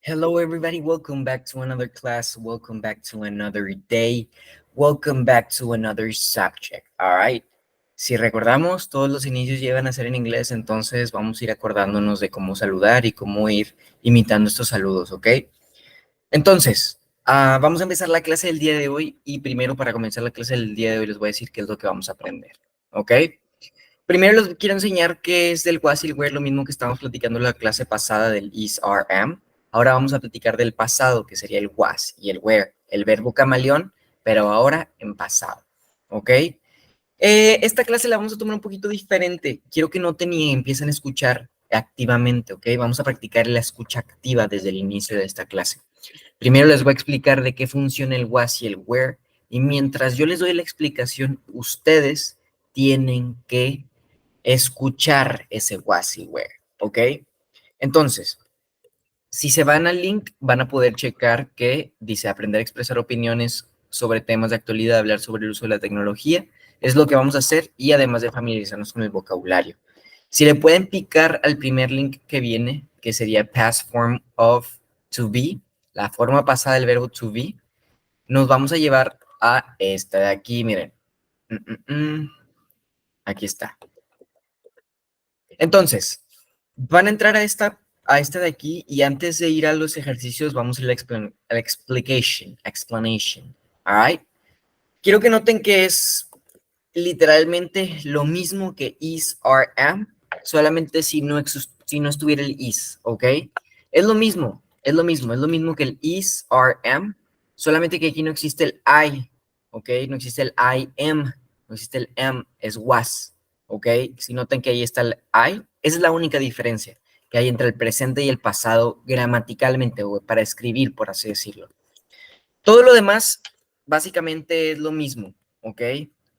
Hello, everybody. Welcome back to another class. Welcome back to another day. Welcome back to another subject. All right. Si recordamos, todos los inicios llegan a ser en inglés, entonces vamos a ir acordándonos de cómo saludar y cómo ir imitando estos saludos, ¿ok? Entonces, vamos a empezar la clase del día de hoy y primero para comenzar la clase del día de hoy les voy a decir qué es lo que vamos a aprender, ¿ok? Primero les quiero enseñar qué es del was y el were, lo mismo que estábamos platicando en la clase pasada del is, are, am. Ahora vamos a platicar del pasado, que sería el was y el were, el verbo camaleón, pero ahora en pasado, ¿ok? Esta clase la vamos a tomar un poquito diferente. Quiero que noten y empiecen a escuchar activamente, ¿ok? Vamos a practicar la escucha activa desde el inicio de esta clase. Primero les voy a explicar de qué funciona el was y el were, y mientras yo les doy la explicación, ustedes tienen que escuchar ese was y were, ¿ok? Entonces, si se van al link, van a poder checar que dice aprender a expresar opiniones sobre temas de actualidad, hablar sobre el uso de la tecnología, es lo que vamos a hacer y además de familiarizarnos con el vocabulario. Si le pueden picar al primer link que viene, que sería past form of to be, la forma pasada del verbo to be, nos vamos a llevar a esta de aquí, miren. Aquí está. Entonces, van a entrar a esta de aquí y antes de ir a los ejercicios vamos a la explanation, all right? Quiero que noten que es literalmente lo mismo que is, are, am, solamente si no estuviera el is, ¿ok? Es lo mismo, es lo mismo, es lo mismo que el is, are, am, solamente que aquí no existe el I, ¿ok? No existe el I am, no existe el am, es was, ¿ok? Si notan que ahí está el I, esa es la única diferencia que hay entre el presente y el pasado gramaticalmente, o para escribir, por así decirlo. Todo lo demás básicamente es lo mismo, ¿ok?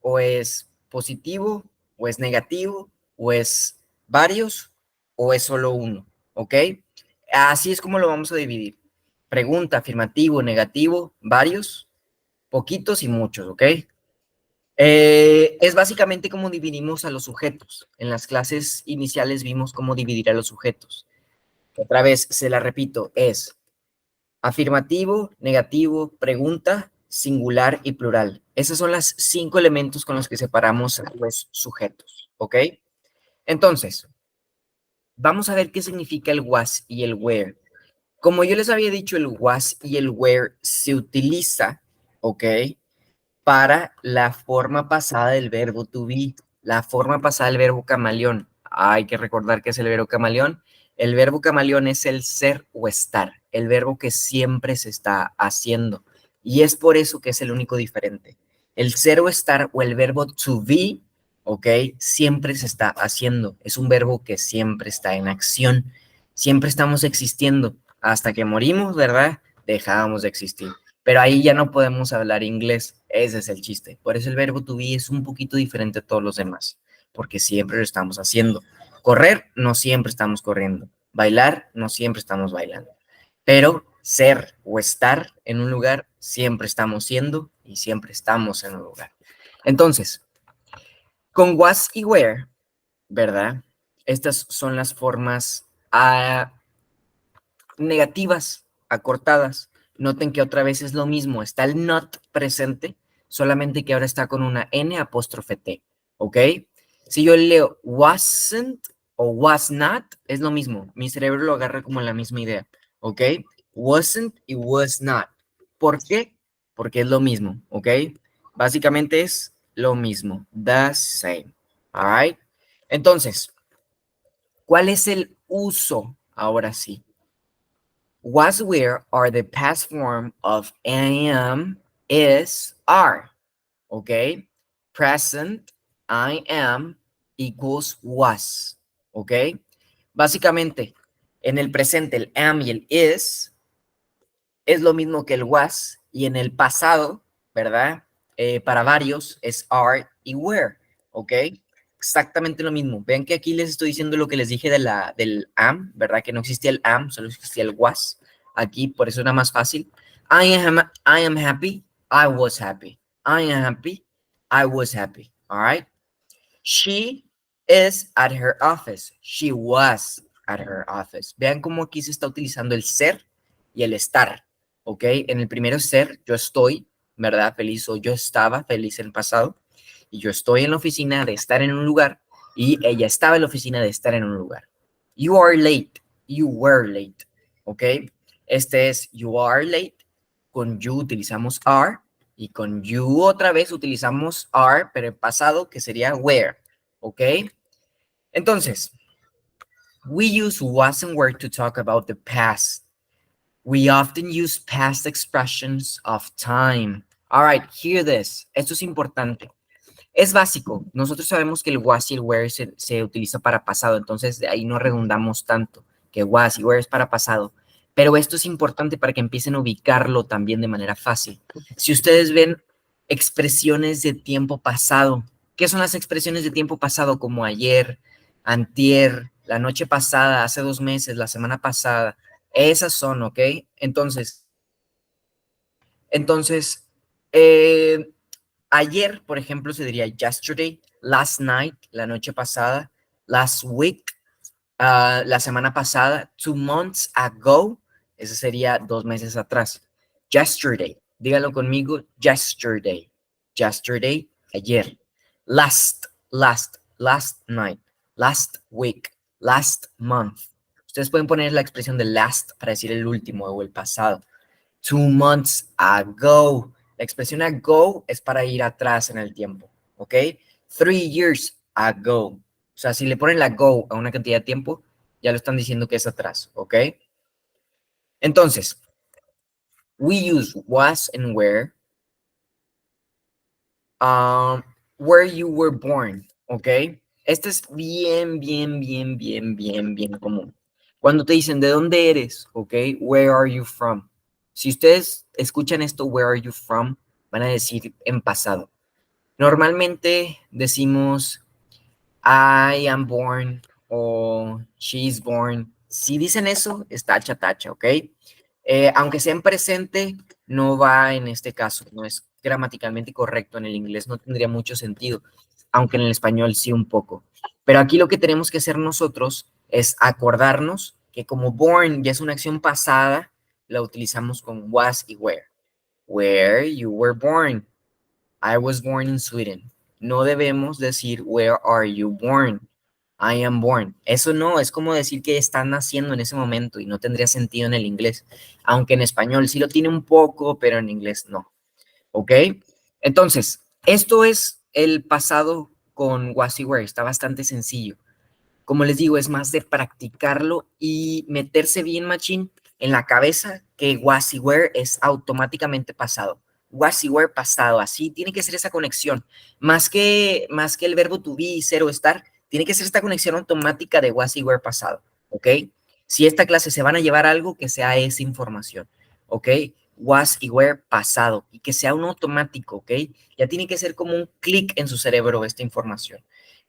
O es positivo, o es negativo, o es varios, o es solo uno, ¿ok? Así es como lo vamos a dividir. Pregunta, afirmativo, negativo, varios, poquitos y muchos, ¿ok? Es básicamente como dividimos a los sujetos. En las clases iniciales vimos cómo dividir a los sujetos. Otra vez, se la repito, es afirmativo, negativo, pregunta, singular y plural. Esos son los 5 elementos con los que separamos a los sujetos, ¿ok? Entonces, vamos a ver qué significa el was y el were. Como yo les había dicho, el was y el were se utiliza, ¿ok? Para la forma pasada del verbo to be, la forma pasada del verbo camaleón. Hay que recordar que es el verbo camaleón. El verbo camaleón es el ser o estar, el verbo que siempre se está haciendo. Y es por eso que es el único diferente. El ser o estar o el verbo to be, ¿ok? Siempre se está haciendo. Es un verbo que siempre está en acción. Siempre estamos existiendo. Hasta que morimos, ¿verdad? Dejamos de existir. Pero ahí ya no podemos hablar inglés. Ese es el chiste. Por eso el verbo to be es un poquito diferente a todos los demás, porque siempre lo estamos haciendo. Correr, no siempre estamos corriendo. Bailar, no siempre estamos bailando. Pero ser o estar en un lugar, siempre estamos siendo y siempre estamos en un lugar. Entonces, con was y where, ¿verdad? Estas son las formas negativas, acortadas. Noten que otra vez es lo mismo, está el not presente, solamente que ahora está con una N apóstrofe T, ¿ok? Si yo leo wasn't o was not, es lo mismo, mi cerebro lo agarra como la misma idea, ¿ok? Wasn't y was not. ¿Por qué? Porque es lo mismo, ¿ok? Básicamente es lo mismo, the same, all right? Entonces, ¿cuál es el uso ahora sí? Was, were are the past form of am, is, are. ¿Ok? Present, I am equals was. ¿Ok? Básicamente, en el presente el am y el is es lo mismo que el was y en el pasado, ¿verdad? Para varios es are y were. ¿Ok? Exactamente lo mismo. Vean que aquí les estoy diciendo lo que les dije del am, ¿verdad? Que no existía el am, solo existía el was. Aquí, por eso era más fácil. I am happy. I was happy. I am happy. I was happy. All right. She is at her office. She was at her office. Vean cómo aquí se está utilizando el ser y el estar, ¿ok? En el primero es ser, yo estoy, ¿verdad? Feliz o yo estaba feliz en el pasado y yo estoy en la oficina de estar en un lugar y ella estaba en la oficina de estar en un lugar. You are late, you were late, ¿ok? Este es you are late, con you utilizamos are y con you otra vez utilizamos are, pero en pasado que sería were, ¿ok? Entonces, we use was and were to talk about the past. We often use past expressions of time. All right, hear this. Esto es importante. Es básico. Nosotros sabemos que el was y el were se utiliza para pasado, entonces de ahí no redundamos tanto, que was y were es para pasado. Pero esto es importante para que empiecen a ubicarlo también de manera fácil. Si ustedes ven expresiones de tiempo pasado, ¿qué son las expresiones de tiempo pasado? Como ayer, antier, la noche pasada, hace 2 meses, la semana pasada. Esas son, ¿ok? Entonces, eh, ayer, por ejemplo, se diría yesterday, last night, la noche pasada, last week, la semana pasada, 2 months ago, ese sería 2 meses atrás. Yesterday, dígalo conmigo, yesterday, yesterday, ayer. Last night, last week, last month. Ustedes pueden poner la expresión de last para decir el último o el pasado. 2 months ago. La expresión ago es para ir atrás en el tiempo, ¿ok? 3 years ago. O sea, si le ponen la go a una cantidad de tiempo, ya lo están diciendo que es atrás, ¿ok? Entonces, we use was and where you were born, ¿ok? Este es bien común. Cuando te dicen, ¿de dónde eres? ¿Ok? Where are you from? Si ustedes escuchan esto, where are you from, van a decir en pasado. Normalmente decimos, I am born o she is born. Si dicen eso, es tacha, ¿ok? Aunque sea en presente, no va en este caso, no es gramaticalmente correcto. En el inglés no tendría mucho sentido, aunque en el español sí un poco. Pero aquí lo que tenemos que hacer nosotros es acordarnos que como born ya es una acción pasada, la utilizamos con was y where. Where you were born. I was born in Sweden. No debemos decir where are you born. I am born. Eso no, es como decir que están naciendo en ese momento y no tendría sentido en el inglés. Aunque en español sí lo tiene un poco, pero en inglés no. ¿Ok? Entonces, esto es el pasado con was y where. Está bastante sencillo. Como les digo, es más de practicarlo y meterse bien machín en la cabeza que was y were es automáticamente pasado. Was y were pasado, así tiene que ser esa conexión. Más que el verbo to be, ser o estar, tiene que ser esta conexión automática de was y were pasado, ¿ok? Si esta clase se van a llevar algo, que sea esa información, ¿ok? Was y were pasado y que sea un automático, ¿ok? Ya tiene que ser como un clic en su cerebro esta información.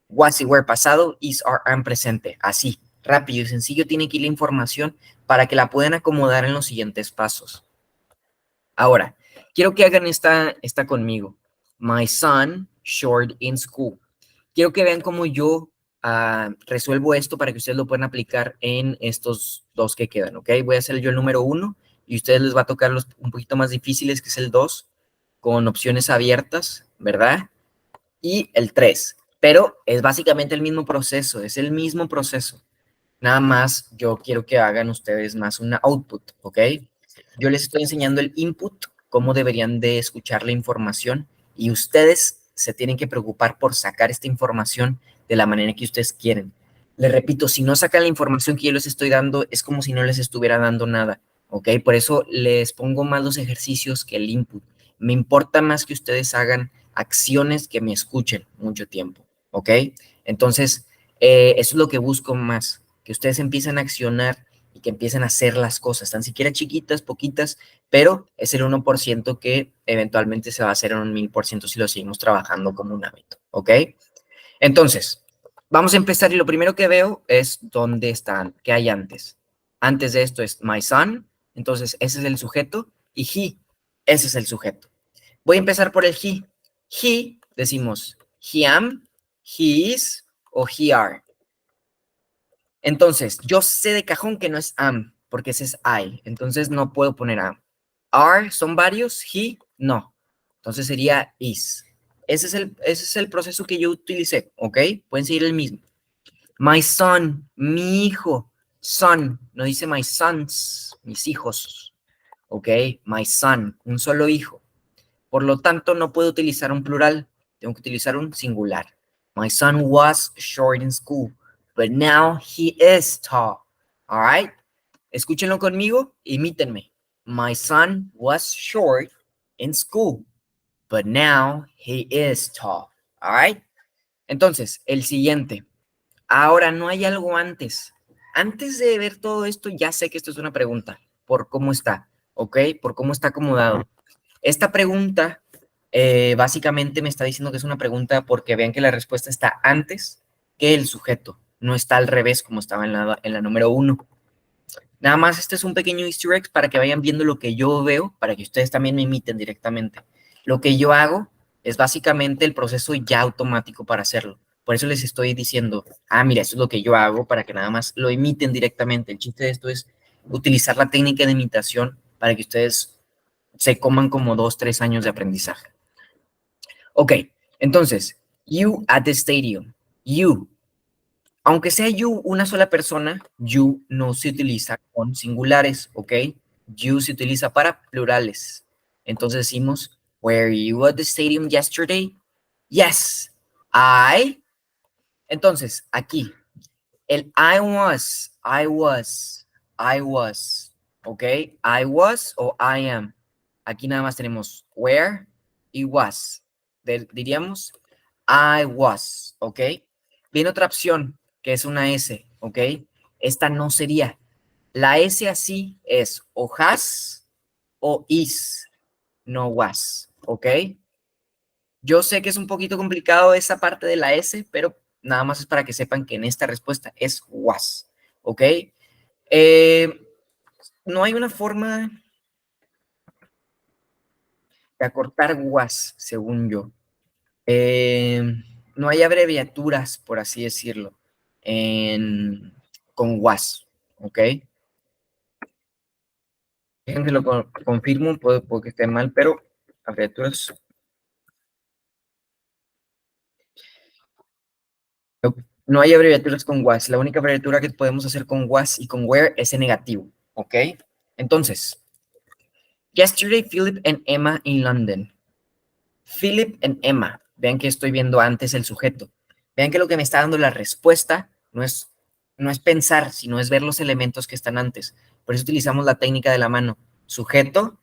Was y were pasado, is, are, am presente. Así, rápido y sencillo tiene que ir la información para que la puedan acomodar en los siguientes pasos. Ahora, quiero que hagan esta conmigo. My son short in school. Quiero que vean cómo yo resuelvo esto para que ustedes lo puedan aplicar en estos dos que quedan, ¿ok? Voy a hacer yo el número 1 y a ustedes les va a tocar los un poquito más difíciles, que es el 2, con opciones abiertas, ¿verdad? Y el 3, pero es básicamente el mismo proceso, es el mismo proceso. Nada más yo quiero que hagan ustedes más una output, ¿ok? Yo les estoy enseñando el input, cómo deberían de escuchar la información y ustedes se tienen que preocupar por sacar esta información de la manera que ustedes quieren. Les repito, si no sacan la información que yo les estoy dando, es como si no les estuviera dando nada, ¿ok? Por eso les pongo más los ejercicios que el input. Me importa más que ustedes hagan acciones que me escuchen mucho tiempo, ¿ok? Entonces, eso es lo que busco más, que ustedes empiecen a accionar y que empiecen a hacer las cosas, tan siquiera chiquitas, poquitas, pero es el 1% que eventualmente se va a hacer en un 1000% si lo seguimos trabajando como un hábito, ¿ok? Entonces, vamos a empezar y lo primero que veo es dónde están, qué hay antes. Antes de esto es my son, entonces ese es el sujeto, y he, ese es el sujeto. Voy a empezar por el he. He, decimos he am, he is o he are. Entonces, yo sé de cajón que no es am, porque ese es I. Entonces no puedo poner am. Are son varios, he no. Entonces sería is. Ese es el proceso que yo utilicé, ¿ok? Pueden seguir el mismo. My son, mi hijo. Son, no dice my sons, mis hijos. ¿Ok? My son, un solo hijo. Por lo tanto, no puedo utilizar un plural. Tengo que utilizar un singular. My son was short in school, but now he is tall. All right? Escúchenlo conmigo, imítenme. My son was short in school, but now he is tall. All right? Entonces, el siguiente. Ahora, no hay algo antes. Antes de ver todo esto, ya sé que esto es una pregunta, por cómo está, ¿ok? Por cómo está acomodado. Esta pregunta básicamente me está diciendo que es una pregunta porque vean que la respuesta está antes que el sujeto, no está al revés como estaba en la número 1. Nada más este es un pequeño easter egg para que vayan viendo lo que yo veo, para que ustedes también me imiten directamente. Lo que yo hago es básicamente el proceso ya automático para hacerlo. Por eso les estoy diciendo, mira, esto es lo que yo hago para que nada más lo imiten directamente. El chiste de esto es utilizar la técnica de imitación para que ustedes se coman como 2, 3 años de aprendizaje. Ok, entonces, you at the stadium. You. Aunque sea you una sola persona, you no se utiliza con singulares, ¿ok? You se utiliza para plurales. Entonces decimos, were you at the stadium yesterday? Yes. I. Entonces, aquí, el I was, ¿ok? I was o I am. Aquí nada más tenemos where y was. Diríamos I was, ¿ok? Viene otra opción que es una S, ¿ok? Esta no sería. La S así es o has o is, no was, ¿ok? Yo sé que es un poquito complicado esa parte de la S, pero nada más es para que sepan que en esta respuesta es was, ¿ok? No hay una forma de acortar was, según yo. No hay abreviaturas, por así decirlo, con was, ¿ok? Déjenme lo confirmo, puede que esté mal, pero abreviaturas. No hay abreviaturas con was. La única abreviatura que podemos hacer con was y con where es en negativo, ¿ok? Entonces, yesterday Philip and Emma in London. Philip and Emma. Vean que estoy viendo antes el sujeto. Vean que lo que me está dando la respuesta no es pensar, sino es ver los elementos que están antes. Por eso utilizamos la técnica de la mano. Sujeto,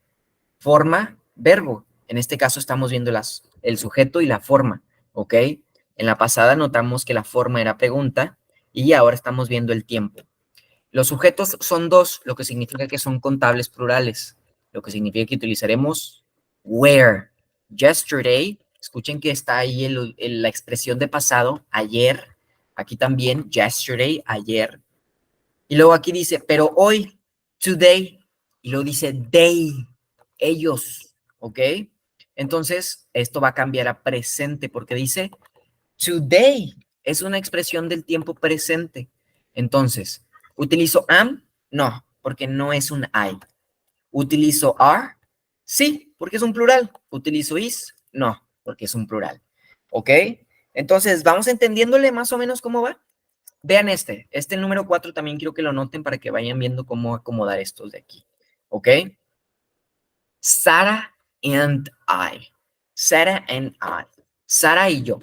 forma, verbo. En este caso estamos viendo el sujeto y la forma, ¿ok? En la pasada notamos que la forma era pregunta y ahora estamos viendo el tiempo. Los sujetos son dos, lo que significa que son contables plurales, lo que significa que utilizaremos where. Yesterday, escuchen que está ahí la expresión de pasado, ayer, aquí también, yesterday, ayer. Y luego aquí dice, pero hoy, today, y luego dice they, ellos, ¿ok? Entonces, esto va a cambiar a presente porque dice today, es una expresión del tiempo presente. Entonces, ¿utilizo am? No, porque no es un I. ¿Utilizo are? Sí, porque es un plural. ¿Utilizo is? No, porque es un plural. ¿Ok? Entonces, ¿vamos entendiéndole más o menos cómo va? Vean este número 4 también quiero que lo noten para que vayan viendo cómo acomodar estos de aquí. ¿Ok? Sara and I. Sara and I. Sara y yo.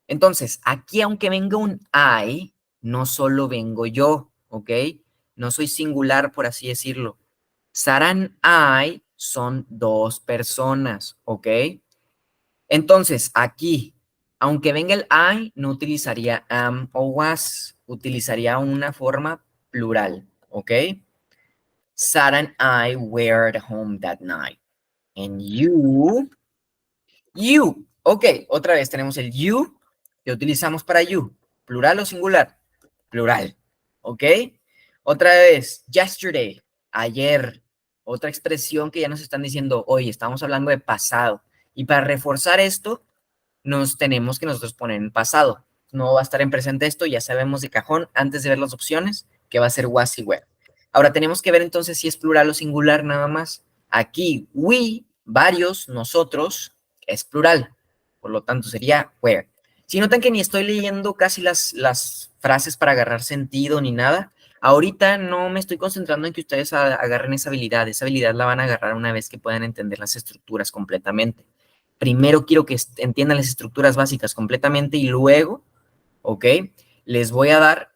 Entonces, aquí aunque venga un I, no solo vengo yo, ¿ok? No soy singular, por así decirlo. Sara and I son dos personas, ¿ok? Entonces, aquí, aunque venga el I, no utilizaría am o was, utilizaría una forma plural, ¿ok? Sarah and I were at home that night. And you, ok, otra vez tenemos el you que utilizamos para you, plural o singular, plural, ¿ok? Otra vez, yesterday, ayer, otra expresión que ya nos están diciendo, hoy estamos hablando de pasado. Y para reforzar esto, nos tenemos que nosotros poner en pasado. No va a estar en presente esto, ya sabemos de cajón, antes de ver las opciones, que va a ser was y were. Ahora tenemos que ver entonces si es plural o singular nada más. Aquí, we, varios, nosotros, es plural. Por lo tanto, sería where. Si notan que ni estoy leyendo casi las frases para agarrar sentido ni nada, ahorita no me estoy concentrando en que ustedes agarren esa habilidad. Esa habilidad la van a agarrar una vez que puedan entender las estructuras completamente. Primero quiero que entiendan las estructuras básicas completamente y luego, ¿ok? Les voy a dar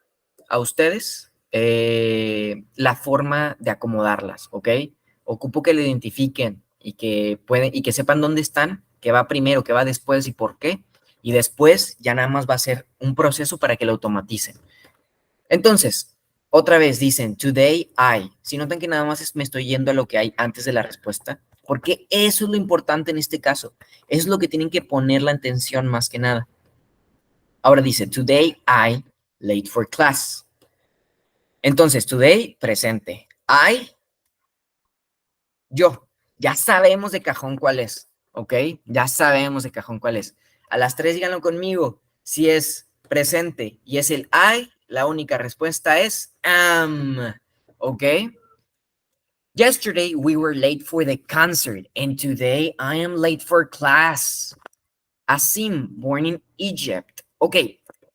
a ustedes la forma de acomodarlas, ¿ok? Ocupo que lo identifiquen y que sepan dónde están, qué va primero, qué va después y por qué. Y después ya nada más va a ser un proceso para que lo automaticen. Entonces, otra vez dicen, today I. Si notan que nada más me estoy yendo a lo que hay antes de la respuesta, porque eso es lo importante en este caso. Eso es lo que tienen que poner la atención más que nada. Ahora dice, today I late for class. Entonces, today, presente. I, yo. Ya sabemos de cajón cuál es, ¿ok? Ya sabemos de cajón cuál es. A las 3 díganlo conmigo. Si es presente y es el I, la única respuesta es am, ¿ok? Yesterday we were late for the concert and today I am late for class. Asim, born in Egypt. Ok,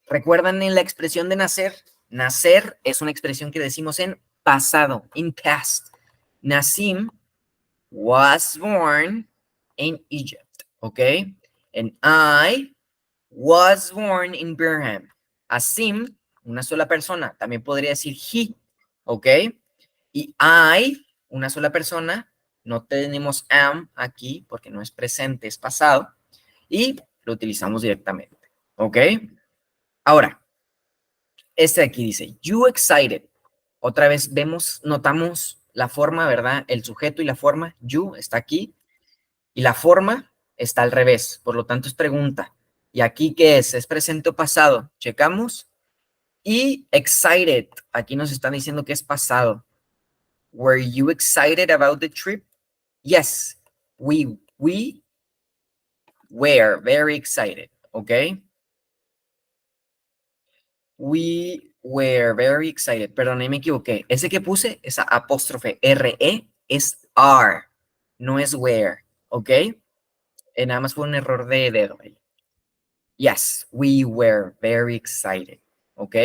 ¿recuerdan en la expresión de nacer? Nacer es una expresión que decimos en pasado, in past. Nasim was born in Egypt, ok? And I was born in Birmingham. Asim, una sola persona, también podría decir he, ok? Y I, una sola persona, no tenemos am aquí porque no es presente, es pasado. Y lo utilizamos directamente, ¿ok? Ahora, este de aquí dice, you excited. Otra vez vemos, notamos la forma, ¿verdad? El sujeto y la forma, you está aquí, y la forma está al revés, por lo tanto es pregunta. ¿Y aquí qué es? ¿Es presente o pasado? Checamos. Y excited, aquí nos están diciendo que es pasado. Were you excited about the trip? Yes, we were very excited, ¿ok? We were very excited. Perdón, me equivoqué. Ese que puse, esa apóstrofe R-E, es are, no es where, ¿ok? Nada más fue un error de dedo ahí. Yes, we were very excited, ¿ok?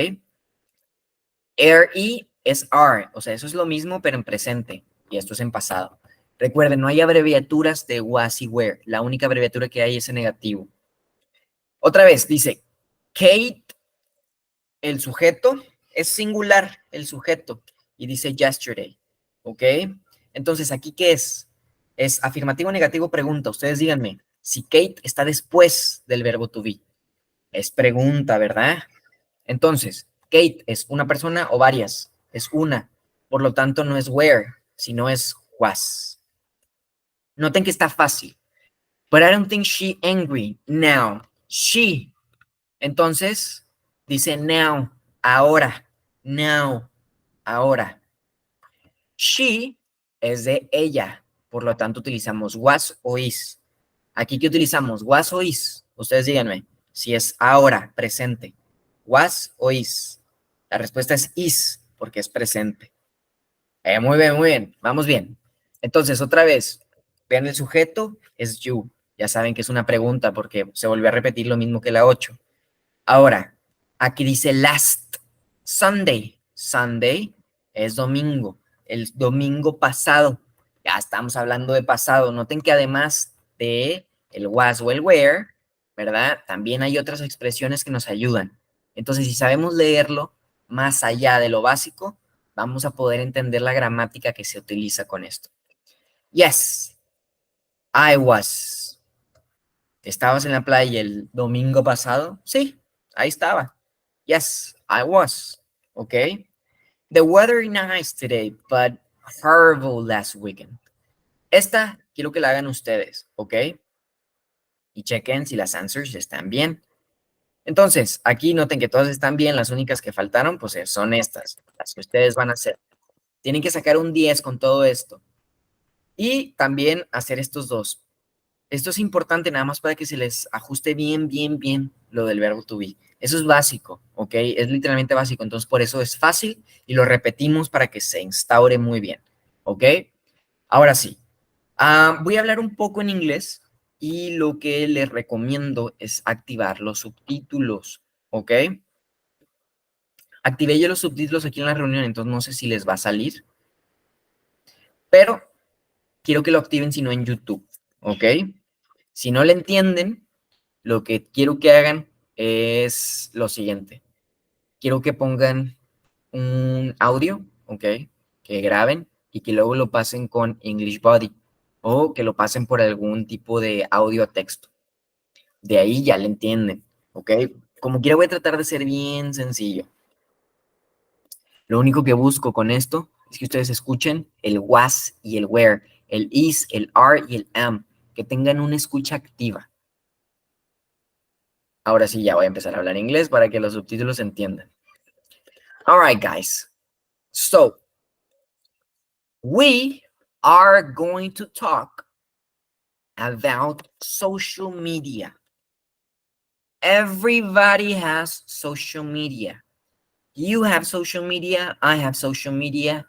R-E es are, o sea, eso es lo mismo, pero en presente, y esto es en pasado. Recuerden, no hay abreviaturas de was y were. La única abreviatura que hay es en negativo. Otra vez, dice, Kate, el sujeto, es singular el sujeto y dice yesterday, ¿ok? Entonces, ¿aquí qué es? Es afirmativo, negativo, pregunta. Ustedes díganme, si Kate está después del verbo to be. Es pregunta, ¿verdad? Entonces, Kate es una persona o varias. Es una. Por lo tanto, no es where, sino es was. Noten que está fácil. But I don't think she angry now. She. Entonces, dice now, ahora. Now, ahora. She es de ella, por lo tanto utilizamos was o is. Aquí, ¿qué utilizamos? Was o is. Ustedes díganme si es ahora, presente. Was o is. La respuesta es is, porque es presente. Muy bien, muy bien. Vamos bien. Entonces, otra vez, vean el sujeto, es you. Ya saben que es una pregunta porque se volvió a repetir lo mismo que la 8. Ahora, aquí dice last Sunday. Sunday es domingo. El domingo pasado. Ya estamos hablando de pasado. Noten que además de el was o el were, ¿verdad? También hay otras expresiones que nos ayudan. Entonces, si sabemos leerlo más allá de lo básico, vamos a poder entender la gramática que se utiliza con esto. Yes, I was. ¿Estabas en la playa el domingo pasado? Sí, ahí estaba. Yes, I was. Okay. The weather is nice today, but horrible last weekend. Esta quiero que la hagan ustedes, ¿ok? Y chequen si las answers están bien. Entonces, aquí noten que todas están bien, las únicas que faltaron, pues son estas, las que ustedes van a hacer. Tienen que sacar un 10 con todo esto. Y también hacer estos dos. Esto es importante nada más para que se les ajuste bien, bien, bien lo del verbo to be. Eso es básico, ¿ok? Es literalmente básico. Entonces, por eso es fácil y lo repetimos para que se instaure muy bien, ¿ok? Ahora sí, voy a hablar un poco en inglés y lo que les recomiendo es activar los subtítulos, ¿ok? Activé yo los subtítulos aquí en la reunión, entonces no sé si les va a salir, pero quiero que lo activen si no en YouTube, ¿ok? Si no le entienden, lo que quiero que hagan es lo siguiente. Quiero que pongan un audio, ¿ok? Que graben y que luego lo pasen con English Buddy o que lo pasen por algún tipo de audio a texto. De ahí ya le entienden, ¿ok? Como quiera voy a tratar de ser bien sencillo. Lo único que busco con esto es que ustedes escuchen el was y el where, el is, el are y el am, que tengan una escucha activa. Ahora sí, ya voy a empezar a hablar inglés para que los subtítulos se entiendan. All right, guys. So, we are going to talk about social media. Everybody has social media. You have social media. I have social media.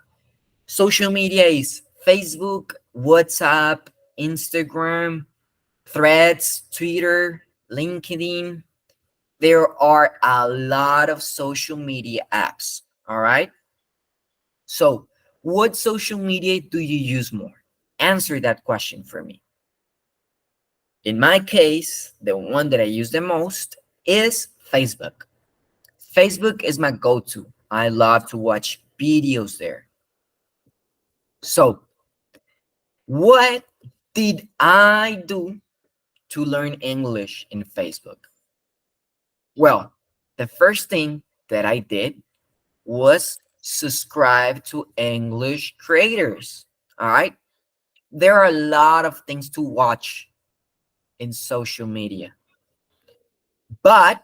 Social media is Facebook, WhatsApp, Instagram, Threads, Twitter, LinkedIn. There are a lot of social media apps. All right. So, what social media do you use more? Answer that question for me. In my case, the one that I use the most is Facebook. Facebook is my go-to. I love to watch videos there. So, what did I do to learn English in Facebook? Well, the first thing that I did was subscribe to English creators. All right. There are a lot of things to watch in social media, but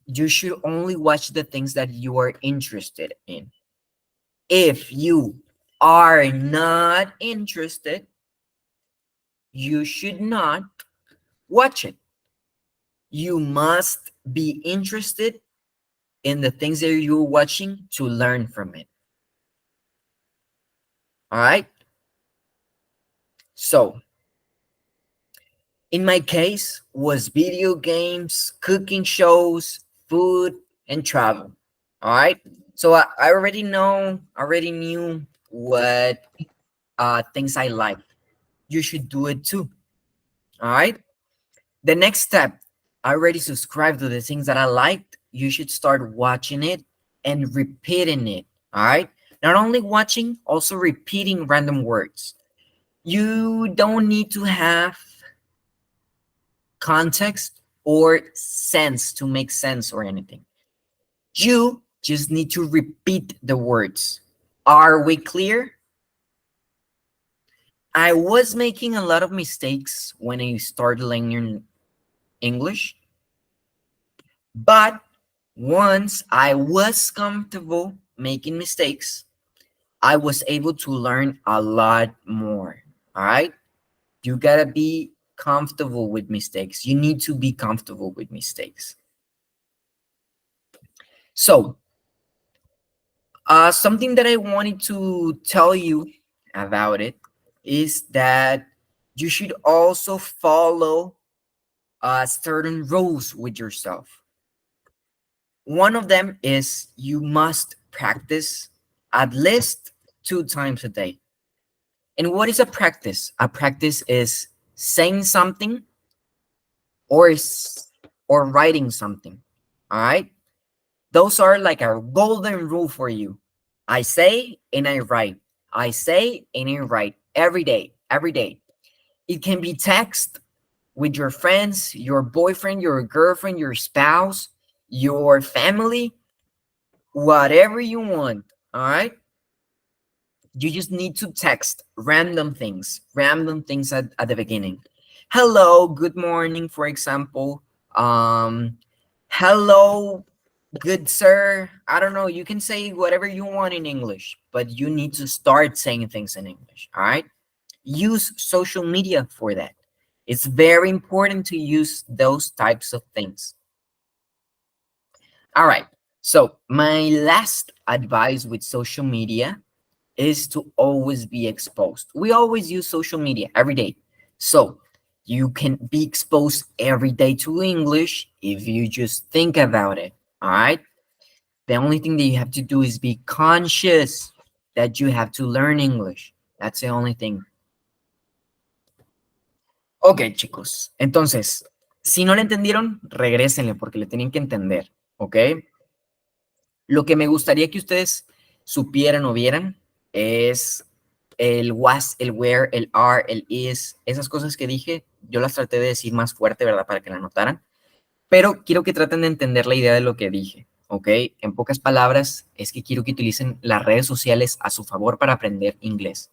you should only watch the things that you are interested in. If you are not interested, you should not watch it. You must be interested in the things that you're watching to learn from it. All right. So, in my case, was video games, cooking shows, food, and travel. All right. So I already knew what things I like. You should do it too. All right. The next step, I already subscribed to the things that I liked. You should start watching it and repeating it. All right. Not only watching, also repeating random words. You don't need to have context or sense to make sense or anything. You just need to repeat the words. Are we clear? I was making a lot of mistakes when I started learning English, but once I was comfortable making mistakes, I was able to learn a lot more. All right. You gotta be comfortable with mistakes. You need to be comfortable with mistakes. So, something that I wanted to tell you about it is that you should also follow certain rules with yourself. One of them is you must practice at least 2 times a day. And what is a practice? A practice is saying something or or writing something. All right. Those are like a golden rule for you. I say and I write. I say and I write every day. Every day. It can be text with your friends, your boyfriend, your girlfriend, your spouse, your family, whatever you want. All right. You just need to text random things at the beginning. Hello, good morning, for example. Hello, good sir. I don't know. You can say whatever you want in English, but you need to start saying things in English. All right. use social media for that. It's very important to use those types of things. All right. So my last advice with social media is to always be exposed. We always use social media every day. So you can be exposed every day to English if you just think about it. All right. The only thing that you have to do is be conscious that you have to learn English. That's the only thing. Ok, chicos. Entonces, si no le entendieron, regrésenle porque le tienen que entender. ¿Ok? Lo que me gustaría que ustedes supieran o vieran es el was, el where, el are, el is, esas cosas que dije, yo las traté de decir más fuerte, ¿verdad? Para que la notaran. Pero quiero que traten de entender la idea de lo que dije, ¿ok? En pocas palabras, es que quiero que utilicen las redes sociales a su favor para aprender inglés.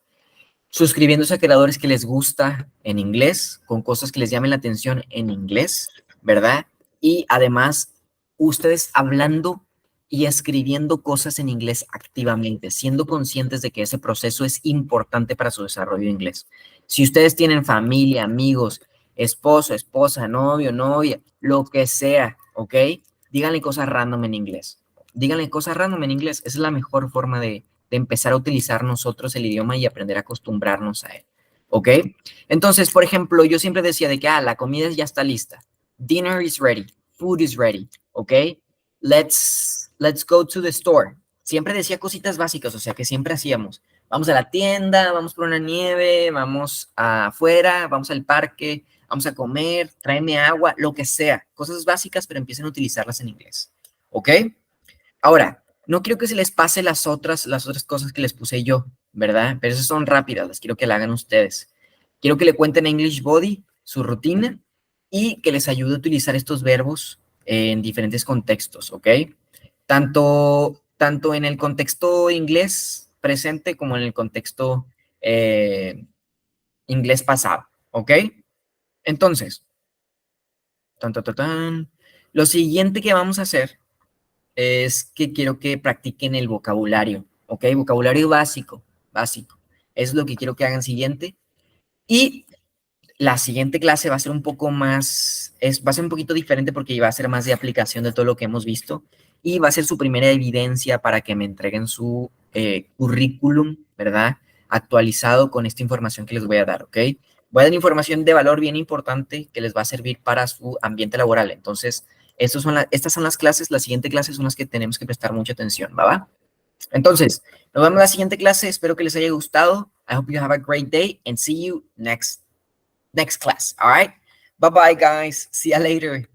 Suscribiéndose a creadores que les gusta en inglés, con cosas que les llamen la atención en inglés, ¿verdad? Y además, ustedes hablando y escribiendo cosas en inglés activamente, siendo conscientes de que ese proceso es importante para su desarrollo de inglés. Si ustedes tienen familia, amigos, esposo, esposa, novio, novia, lo que sea, ¿ok? Díganle cosas random en inglés. Díganle cosas random en inglés. Esa es la mejor forma de empezar a utilizar nosotros el idioma y aprender a acostumbrarnos a él. ¿Ok? Entonces, por ejemplo, yo siempre decía de que, la comida ya está lista. Dinner is ready. Food is ready. ¿Ok? Let's go to the store. Siempre decía cositas básicas, o sea, que siempre hacíamos. Vamos a la tienda, vamos por una nieve, vamos afuera, vamos al parque, vamos a comer, tráeme agua, lo que sea. Cosas básicas, pero empiecen a utilizarlas en inglés. ¿Ok? Ahora, no quiero que se les pase las otras cosas que les puse yo, ¿verdad? Pero esas son rápidas, las quiero que la hagan ustedes. Quiero que le cuenten a English Body su rutina y que les ayude a utilizar estos verbos en diferentes contextos, ¿ok? Tanto en el contexto inglés presente como en el contexto inglés pasado, ¿ok? Entonces, lo siguiente que vamos a hacer es que quiero que practiquen el vocabulario, ¿ok? Vocabulario básico, básico. Es lo que quiero que hagan siguiente. Y la siguiente clase va a ser un poco más, va a ser un poquito diferente porque va a ser más de aplicación de todo lo que hemos visto y va a ser su primera evidencia para que me entreguen su currículum, ¿verdad? Actualizado con esta información que les voy a dar, ¿ok? Voy a dar información de valor bien importante que les va a servir para su ambiente laboral. Entonces, estas son las clases, la siguiente clase son las que tenemos que prestar mucha atención, ¿va? Entonces, nos vemos en la siguiente clase. Espero que les haya gustado. I hope you have a great day and see you next class. All right. Bye bye, guys. See you later.